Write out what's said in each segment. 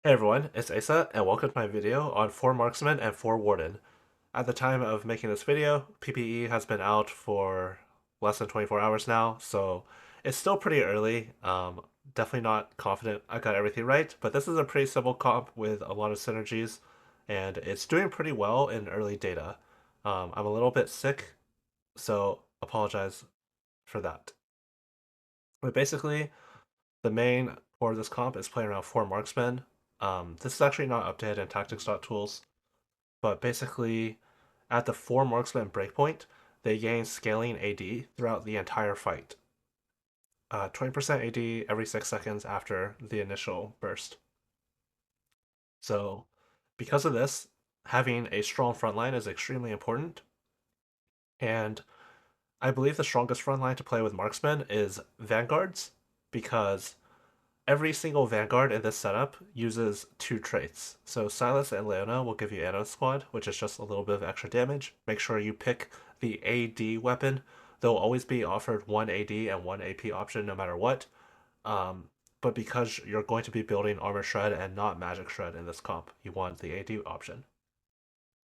Hey everyone, it's Aesah, and welcome to my video on 4 Marksman and 4 Warden. At the time of making this video, PBE has been out for less than 24 hours now, so it's still pretty early. Definitely not confident I got everything right, but this is a pretty simple comp with a lot of synergies, and it's doing pretty well in early data. I'm a little bit sick, so apologize for that. But basically, the main core of this comp is playing around 4 Marksmen. This is actually not updated in tactics.tools, but basically, at the 4 Marksman breakpoint, they gain scaling AD throughout the entire fight. 20% AD every 6 seconds after the initial burst. So, because of this, having a strong front line is extremely important. And I believe the strongest front line to play with marksmen is Vanguards, because every single Vanguard in this setup uses two traits. So Silas and Leona will give you Anno Squad, which is just a little bit of extra damage. Make sure you pick the AD weapon. They'll always be offered one AD and one AP option no matter what. Um, but because you're going to be building Armor Shred and not Magic Shred in this comp, you want the AD option.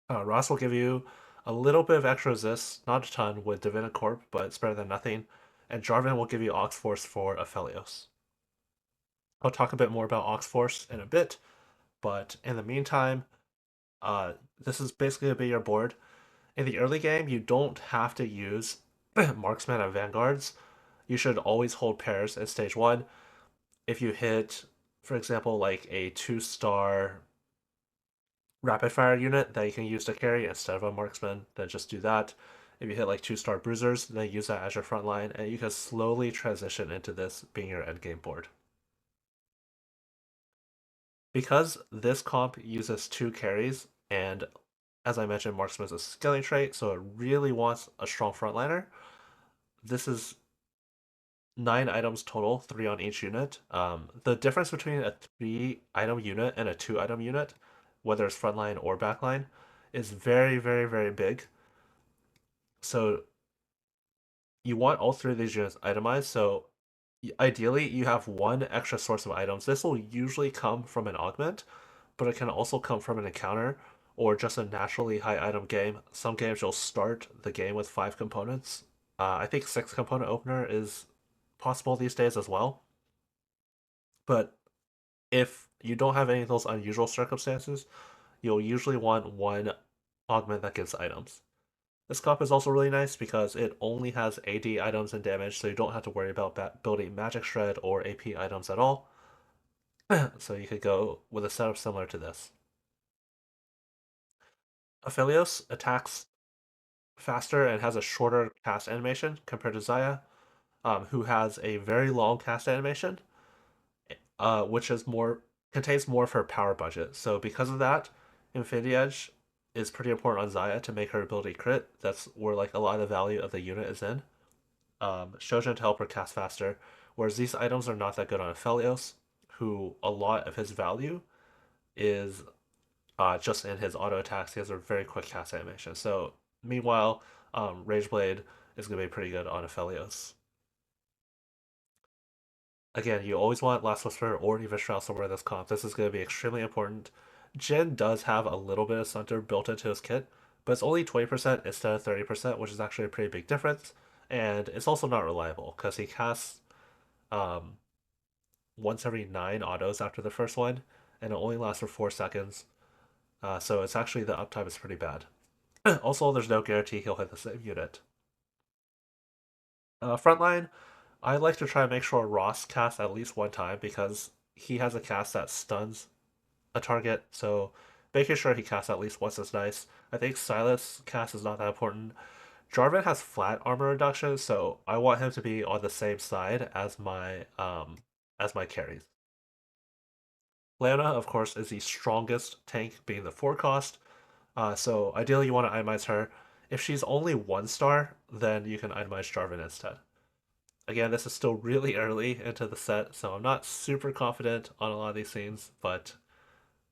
Ross will give you a little bit of extra resist, not a ton, with Divina Corp, but it's better than nothing. And Jarvan will give you Ox Force for Aphelios. I'll talk a bit more about Ox Force in a bit, but in the meantime, this is basically going to be your board. In the early game, you don't have to use Marksman and Vanguards. You should always hold pairs in stage 1. If you hit, for example, like a 2-star rapid fire unit that you can use to carry instead of a Marksman, then just do that. If you hit like 2-star bruisers, then use that as your front line, and you can slowly transition into this being your endgame board. Because this comp uses 2 carries, and as I mentioned, Marksman is a scaling trait, so it really wants a strong frontliner. This is 9 items total, 3 on each unit. The difference between a 3-item unit and a 2-item unit, whether it's frontline or backline, is very, very, very big. So you want all 3 of these units itemized, so ideally you have one extra source of items. This will usually come from an augment, but it can also come from an encounter or just a naturally high item game. Some games you'll start the game with 5 components. I think 6 component opener is possible these days as well. But if you don't have any of those unusual circumstances, you'll usually want one augment that gives items. This comp is also really nice because it only has AD items and damage, so you don't have to worry about building Magic Shred or AP items at all. So you could go with a setup similar to this. Aphelios attacks faster and has a shorter cast animation compared to Xayah, who has a very long cast animation, which is more contains more of her power budget. So because of that, Infinity Edge is pretty important on Xayah to make her ability crit. That's where like a lot of the value of the unit is in. Shojin to help her cast faster, whereas these items are not that good on Aphelios, who a lot of his value is just in his auto attacks. He has a very quick cast animation. So meanwhile, Rage Blade is going to be pretty good on Aphelios. Again, you always want Last Whisper or even Shroud somewhere in this comp. This is going to be extremely important. Jin does have a little bit of Sunter built into his kit, but it's only 20% instead of 30%, which is actually a pretty big difference. And it's also not reliable because he casts um, once every 9 autos after the first one, and it only lasts for 4 seconds. So it's actually the uptime is pretty bad. Also, there's no guarantee he'll hit the same unit. Frontline, I like to try and make sure Ross casts at least one time because he has a cast that stuns a target. So making sure he casts at least once is nice. I think Silas cast is not that important. Jarvan has flat armor reduction, so I want him to be on the same side as my carries. Leona, of course, is the strongest tank, being the 4 cost. So ideally, you want to itemize her. If she's only 1-star, then you can itemize Jarvan instead. Again, this is still really early into the set, so I'm not super confident on a lot of these scenes, but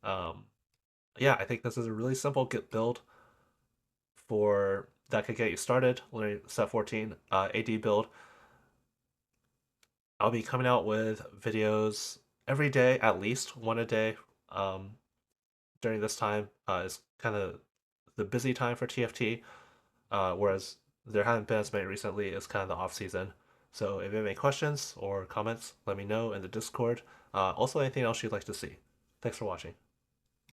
um, yeah, I think this is a really simple build for that could get you started. Learning set 14 AD build. I'll be coming out with videos every day, at least one a day, um, during this time is kind of the busy time for TFT, whereas there haven't been as many recently. It's kind of the off season. So if you have any questions or comments, let me know in the Discord. Also, anything else you'd like to see. Thanks for watching.